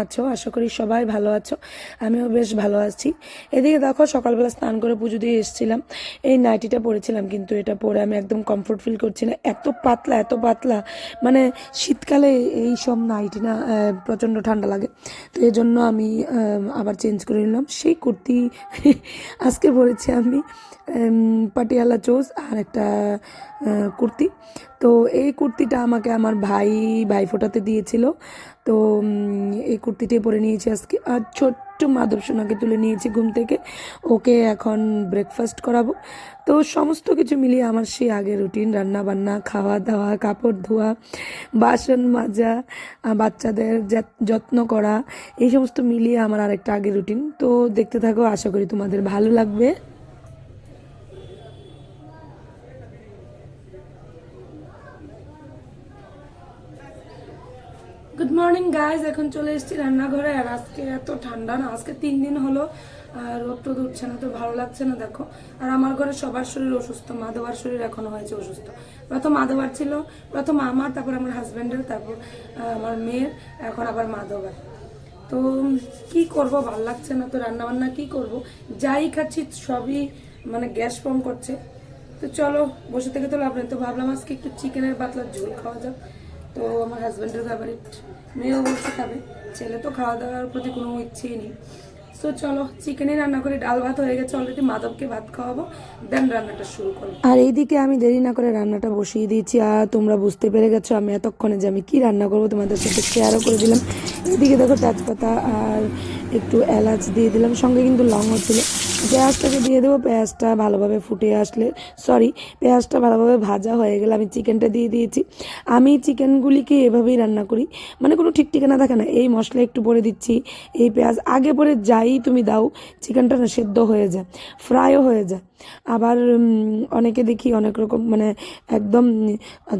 আছো? আশা করি সবাই ভালো আছো। আমিও বেশ ভালো আছি। এদিকে দেখো সকালবেলা স্নান করে পুজো দিয়ে এসেছিলাম। এই নাইটিটা পরেছিলাম, কিন্তু এটা পরে আমি একদম কমফোর্ট ফিল করছি না। এত পাতলা, মানে শীতকালে এই সব নাইটি না প্রচণ্ড ঠান্ডা লাগে। তো এই জন্য আমি আবার চেঞ্জ করে নিলাম। সেই কুর্তি আজকে পরেছি আমি, পাটিয়ালা চোজ আর একটা কুর্তি। তো এই কুর্তিটা আমাকে আমার ভাই ফোটাতে দিয়েছিল। তো এই কুর্তিটি পরে নিয়েছি আজকে। আর ছোট্ট মাধব সোনাকে তুলে নিয়েছি ঘুম থেকে, ওকে এখন ব্রেকফাস্ট করাবো। তো সমস্ত কিছু মিলিয়ে আমার সেই আগের রুটিন, রান্না বান্না, খাওয়া দাওয়া, কাপড় ধোয়া, বাসন মাজা, বাচ্চাদের যত্ন করা, এই সমস্ত মিলিয়ে আমার আরেকটা আগের রুটিন। তো দেখতে থাকো, আশা করি তোমাদের ভালো লাগবে। গুড মর্নিং গাইজ, এখন চলে এসেছি রান্নাঘরে। আর আজকে এত ঠান্ডা না, আজকে 3 দিন হলো রোদ টোদ উঠছে না, তো ভালো লাগছে না দেখো। আর আমার ঘরে সবার শরীর অসুস্থ, মাধবার শরীর এখনো হয়েছে অসুস্থ। প্রথম মাধবার ছিল, প্রথম আমার, তারপর আমার হাজব্যান্ডের, তারপর আমার মেয়ের, এখন আবার মাধবার। তো কি করব, ভালো লাগছে না। তো রান্না বান্না কি করব, যাই খাচ্ছি সবই মানে গ্যাস ফর্ম করছে। তো চলো, বসে থেকে তো লাভ নেই। তো ভাবলাম আজকে একটু চিকেনের পাতলা ঝোল খাওয়া যাক। তো আমার হাজব্যান্ডের ফেভারিট, মেয়েও বলছে খাবে, ছেলে তো খাওয়া দাওয়ার প্রতি কোনো ইচ্ছেই নেই। তো চলো চিকেনই রান্না করি। ডাল ভাত হয়ে গেছে অলরেডি, মাধবকে ভাত খাওয়াবো, দেন রান্নাটা শুরু করবো। আর এইদিকে আমি দেরি না করে রান্নাটা বসিয়ে দিয়েছি। আর তোমরা বুঝতে পেরে গেছো আমি এতক্ষণে যে আমি কি রান্না করবো তোমাদের সাথে শেয়ারও করে দিলাম। এইদিকে দেখো তেজপাতা আর একটু এলাচ দিয়ে দিলাম, সঙ্গে কিন্তু লংও ছিল। পেঁয়াজটাকে দিয়ে দেবো। পেঁয়াজটা ভালোভাবে ফুটে আসলে, পেঁয়াজটা ভালোভাবে ভাজা হয়ে গেলে আমি চিকেনটা দিয়ে দিয়েছি। আমি চিকেনগুলিকে এভাবেই রান্না করি, মানে কোনো ঠিক ঠিকানা থাকে না। এই মশলা একটু পরে দিচ্ছি, এই পেঁয়াজ আগে পরে যাই তুমি দাও, চিকেনটা না সেদ্ধ হয়ে যায়, ফ্রাইও হয়ে যায়। আবার অনেকে দেখি অনেক রকম, মানে একদম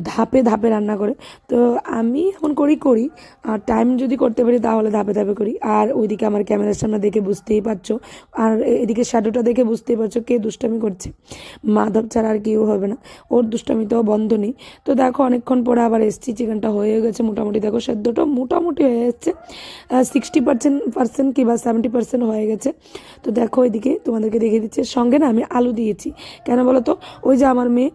ধাপে ধাপে রান্না করে। তো আমি এখন করি, আর টাইম যদি করতে পারি তাহলে ধাপে ধাপে করি। আর ওইদিকে আমার ক্যামেরার সামনে দেখে বুঝতেই পারছো, আর এদিকে শ্যাডোটা দেখে বুঝতেই পারছো কে দুষ্টামি করছে। মাধব ছাড়া আর কেউ হবে না, ওর দুষ্টামিটাও বন্ধ নেই। তো দেখো অনেকক্ষণ পরে আবার এসছি, চিকেনটা হয়ে গেছে মোটামুটি। দেখো সেদ্ধটা মোটামুটি হয়ে যাচ্ছে, 60% কি বা 70% হয়ে গেছে। তো দেখো এদিকে তোমাদেরকে দেখিয়ে দিচ্ছে, সঙ্গে না আমি আলু দিয়েছি। কেন বলো তো, ওই যে আমার মেয়ে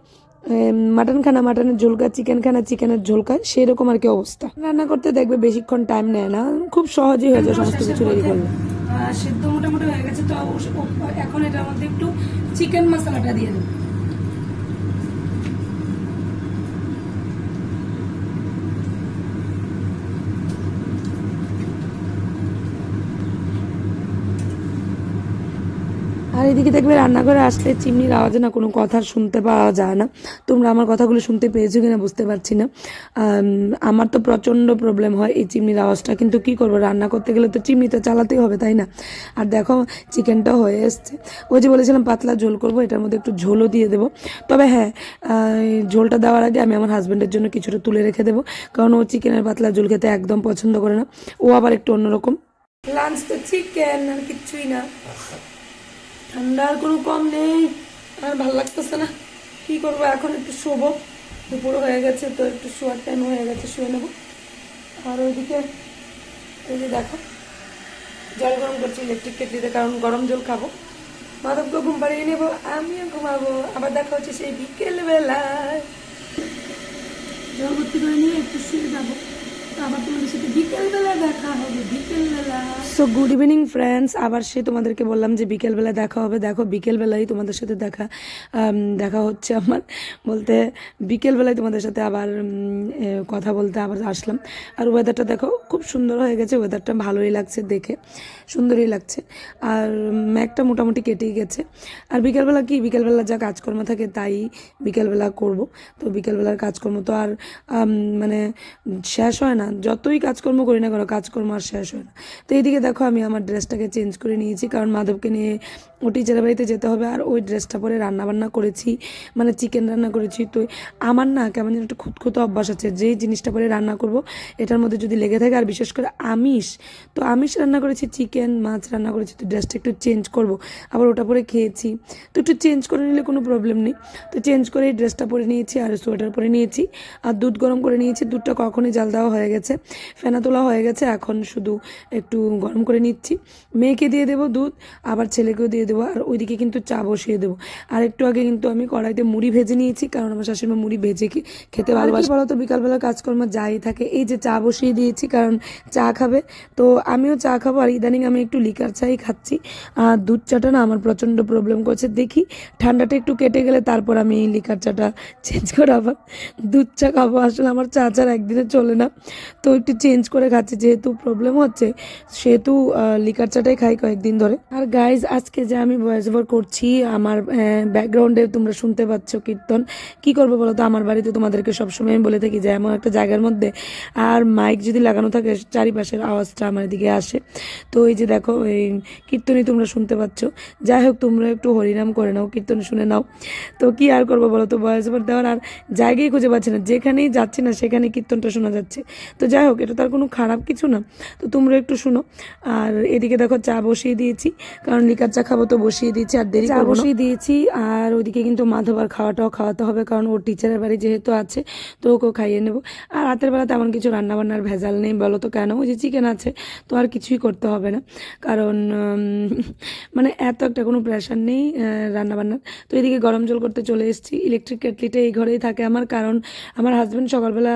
মাটন খানা মাটনের ঝোল খায়, চিকেন খানা চিকেনের ঝোল খায়, সেই রকম আর কি অবস্থা। রান্না করতে দেখবে বেশিক্ষণ টাইম নেয় না, খুব সহজেই হয়ে যায় সমস্ত কিছু রেডি করলে। সেদ্ধ মোটামুটি হয়ে গেছে। তো এখন এটার মধ্যে একটু চিকেন মশলাটা দিয়ে দেবো। আর এদিকে দেখবে রান্নাঘরে আসলে চিমনির আওয়াজে না কোনো কথা শুনতে পাওয়া যায় না। তোমরা আমার কথাগুলো শুনতে পেয়েছো কিনা বুঝতে পারছি না। আমার তো প্রচণ্ড প্রবলেম হয় এই চিমনির আওয়াজটা, কিন্তু কি করবো, রান্না করতে গেলে তো চিমনি তো চালাতেই হবে, তাই না? আর দেখো চিকেনটা হয়ে এসছে। ওই যে বলেছিলাম পাতলা ঝোল করবো, এটার মধ্যে একটু ঝোলও দিয়ে দেবো। তবে হ্যাঁ, ঝোলটা দেওয়ার আগে আমি আমার হাজব্যান্ডের জন্য কিছুটা তুলে রেখে দেবো, কারণ ও চিকেনের পাতলা ঝোল খেতে একদম পছন্দ করে না, ও আবার একটু অন্যরকম। লাঞ্চ তো চিকেন আর কিচ্ছুই না, ঠান্ডার কোনো কম নেই। আর ভালো লাগতেছে না, কী করবো, এখন একটু শোবো। দুপুর হয়ে গেছে, তো একটু শোয়ার টাইম হয়ে গেছে, শুয়ে নেবো। আর ওইদিকে এই যে দেখো জল গরম করছি ইলেকট্রিক কেটলিতে, কারণ গরম জল খাবো। মাধবকে ঘুম পাড়িয়ে নেবো, আমিও ঘুমাবো। আবার দেখা হচ্ছে সেই বিকেলবেলায়, জল ভর্তি করে নিয়ে একটু শুয়ে যাবো। আবার তোমাদের সাথে বিকেলবেলা দেখা হবে, বিকেলবেলা। সো গুড ইভিনিং ফ্রেন্ডস, আবার সে তোমাদেরকে বললাম যে বিকেলবেলা দেখা হবে। দেখো বিকেলবেলাই তোমাদের সাথে দেখা হচ্ছে আমার, বলতে বিকেলবেলায় তোমাদের সাথে আবার কথা বলতে আবার আসলাম। আর ওয়েদারটা দেখো খুব সুন্দর হয়ে গেছে, ওয়েদারটা ভালোই লাগছে দেখে, সুন্দরই লাগছে। আর ম্যাঘটা মোটামুটি কেটেই গেছে। আর বিকেলবেলা যা কাজকর্ম থাকে তাই বিকেলবেলা করব। তো বিকেলবেলার কাজকর্ম তো আর মানে শেষ হয় না, যতই কাজকর্ম করি না কেন কাজকর্ম আর শেষ হয় না। তো এইদিকে দেখো আমি আমার ড্রেসটাকে চেঞ্জ করে নিয়েছি, কারণ মাধবকে নিয়ে ও টিচারের বাড়িতে যেতে হবে। আর ওই ড্রেসটা পরে রান্নাবান্না করেছি, মানে চিকেন রান্না করেছি। তো আমার না কেমন যেন একটা খুঁতখুঁতো অভ্যাস আছে, যেই জিনিসটা পরে রান্না করব এটার মধ্যে যদি লেগে থাকে, আর বিশেষ করে আমিষ, তো আমিষ রান্না করেছি, চিকেন মাছ রান্না করেছি, তো ড্রেসটা একটু চেঞ্জ করব, আবার ওটা পরে খেয়েছি, তো একটু চেঞ্জ করে নিলে কোনো প্রবলেম নেই। তো চেঞ্জ করে এই ড্রেসটা পরে নিয়েছি আর সোয়েটার পরে নিয়েছি, আর দুধ গরম করে নিয়েছি। দুধটা কখনই জাল দেওয়া হয়ে গেছে, ফেনা তোলা হয়ে গেছে, এখন শুধু একটু গরম করে নিচ্ছি। মেয়েকে দিয়ে দেবো দুধ, আবার ছেলেকেও দিয়ে দেবো, আর ওইদিকে কিন্তু চা বসিয়ে দেবো। আর একটু আগে কিন্তু আমি কড়াইতে মুড়ি ভেজে নিয়েছি, কারণ আমার শাশুড়িমা মুড়ি ভেজে খেতে ভালোবাসে। বলো তো বিকালবেলা কাজকর্ম যাই থাকে, এই যে চা বসিয়ে দিয়েছি কারণ চা খাবে, তো আমিও চা খাবো। আর ইদানিং আমি একটু লিকার চাই খাচ্ছি, আর দুধ চাটা না আমার প্রচণ্ড প্রবলেম করছে। দেখি ঠান্ডাটা একটু কেটে গেলে তারপর আমি এই লিকার চাটা চেঞ্জ করে আবার দুধ চা খাবো। আসলে আমার চা চার একদিনে চলে না, তো একটু চেঞ্জ করে খাচ্ছি, যেহেতু প্রবলেম হচ্ছে সেহেতু লিকার চাটাই খাই কয়েকদিন ধরে। আর গাইজ আজকে যে আমি ভয়েস ওভার করছি, আমার ব্যাকগ্রাউন্ডে তোমরা শুনতে পাচ্ছ কীর্তন। কি করবো বলো তো, আমার বাড়িতে তোমাদেরকে সবসময় আমি বলে থাকি যে এমন একটা জায়গার মধ্যে আর মাইক যদি লাগানো থাকে চারিপাশের আওয়াজটা আমার দিকে আসে। তো এই যে দেখো এই কীর্তনই তোমরা শুনতে পাচ্ছ। যাই হোক, তোমরা একটু হরিনাম করে নাও, কীর্তন শুনে নাও। তো কি আর করবো বলো তো, ভয়েস ওভার দেওয়ার আর জায়গায় খুঁজে পাচ্ছি না, যেখানেই যাচ্ছি না সেখানে কীর্তনটা শোনা যাচ্ছে। তো যাই হোক, এটা তার কোনো খারাপ কিছু না, তো তোমরা একটু শুনো। আর এদিকে দেখো চা বসিয়ে দিয়েছি, কারণ লিকার চা খাবো, তো বসিয়ে দিয়েছি, আর দেরি চা বসিয়ে দিয়েছি। আর ওইদিকে কিন্তু মাধবার খাওয়াটাও খাওয়াতে হবে, কারণ ওর টিচারের বাড়ি যেহেতু আছে, তো ওকেও খাইয়ে নেবো। আর রাতের বেলা তেমন কিছু রান্নাবান্নার ভেজাল নেই, বলো তো কেন, ওই যে চিকেন আছে, তো আর কিছুই করতে হবে না, কারণ মানে এত একটা কোনো প্রেশার নেই রান্নাবান্নার। তো এদিকে গরম জল করতে চলে এসেছি। ইলেকট্রিক কেটলিটা এই ঘরেই থাকে আমার, কারণ আমার হাজব্যান্ড সকালবেলা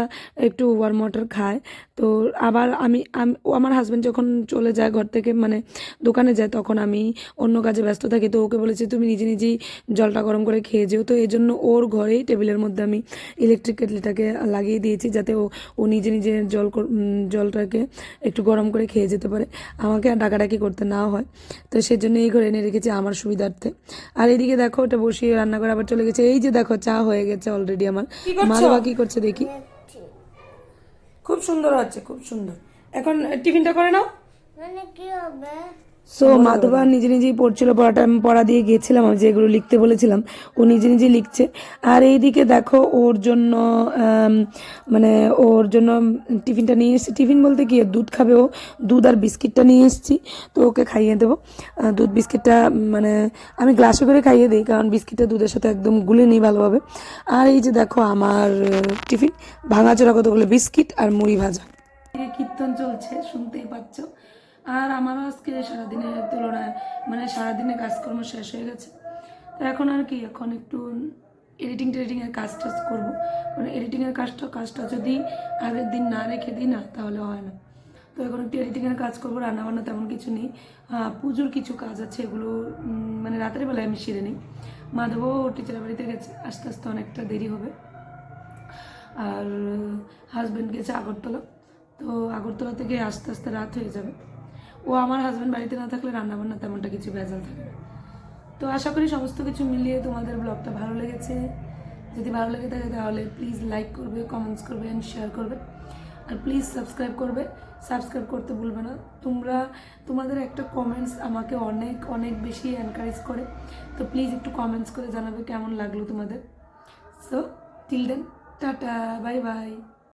একটু ওয়ার্ম ওয়াটার খায়। তো আবার ও আমার হাজব্যান্ড যখন চলে যায় ঘর থেকে, মানে দোকানে যায়, তখন আমি অন্য কাজে ব্যস্ত থাকি। তো ওকে বলেছি তুমি নিজে নিজেই জলটা গরম করে খেয়ে যেও, তো এই জন্য ওর ঘরেই টেবিলের মধ্যে আমি ইলেকট্রিক কেটলিটাকে লাগিয়ে দিয়েছি, যাতে ও নিজে নিজে জলটাকে একটু গরম করে খেয়ে যেতে পারে, আমাকে আর ডাকাডাকি করতে না হয়। তো সেজন্য এই ঘরে এনে রেখেছি আমার সুবিধার্থে। আর এদিকে দেখো ওটা বসিয়ে রান্না করে আবার চলে গেছে। এই যে দেখো চা হয়ে গেছে অলরেডি আমার। মালবা কি করছে দেখি। খুব সুন্দর হচ্ছে, খুব সুন্দর। এখন টিফিনটা করে নাও। কি হবে? সো মাধবা নিজে নিজেই পড়ছিল, পড়াটা আমি পড়া দিয়ে গিয়েছিলাম, আমি যেগুলো লিখতে বলেছিলাম ও নিজে নিজেই লিখছে। আর এইদিকে দেখো ওর জন্য মানে ওর জন্য টিফিনটা নিয়ে এসেছি। টিফিন বলতে কি, দুধ খাবে ও, দুধ আর বিস্কিটটা নিয়ে এসেছি, তো ওকে খাইয়ে দেবো। দুধ বিস্কিটটা মানে আমি গ্লাসে করে খাইয়ে দিই, কারণ বিস্কিটটা দুধের সাথে একদম গুলে নিই ভালোভাবে। আর এই যে দেখো আমার টিফিন, ভাঙাচোরা কতগুলো বিস্কিট আর মুড়ি ভাজা। কীর্তন চলছে, শুনতেই পাচ্ছ। আর আমারও আজকে সারাদিনের তুলনায় মানে সারাদিনে কাজকর্ম শেষ হয়ে গেছে। তো এখন আর কি, এখন একটু টেডিটিংয়ের কাজ টাজ করবো, কারণ এডিটিংয়ের কাজটা যদি আগের দিন না রেখে দিই না, তাহলে হয় না। তো এখন একটু এডিটিংয়ের কাজ করবো, রান্নাবান্না তেমন কিছু নেই। পুজোর কিছু কাজ আছে, এগুলো মানে রাতের বেলায় আমি সেরে নিই। মাধবও টিচারের বাড়িতে গেছে, আস্তে আস্তে অনেকটা দেরি হবে। আর হাজব্যান্ড গেছে আগরতলা, তো আগরতলা থেকে আস্তে আস্তে রাত হয়ে যাবে। ও আমার হাজব্যান্ড বাড়িতে না থাকলে রান্নাবান্না তেমনটা কিছু ভেজাল থাকে না। তো আশা করি সমস্ত কিছু মিলিয়ে তোমাদের ব্লগটা ভালো লেগেছে। যদি ভালো লেগে থাকে তাহলে প্লিজ লাইক করবে, কমেন্টস করবে অ্যান্ড শেয়ার করবে, আর প্লিজ সাবস্ক্রাইব করবে। সাবস্ক্রাইব করতে ভুলবে না। তোমাদের একটা কমেন্টস আমাকে অনেক অনেক বেশি এনকারেজ করে, তো প্লিজ একটু কমেন্টস করে জানাবে কেমন লাগলো তোমাদের। So till then, tata, bye by.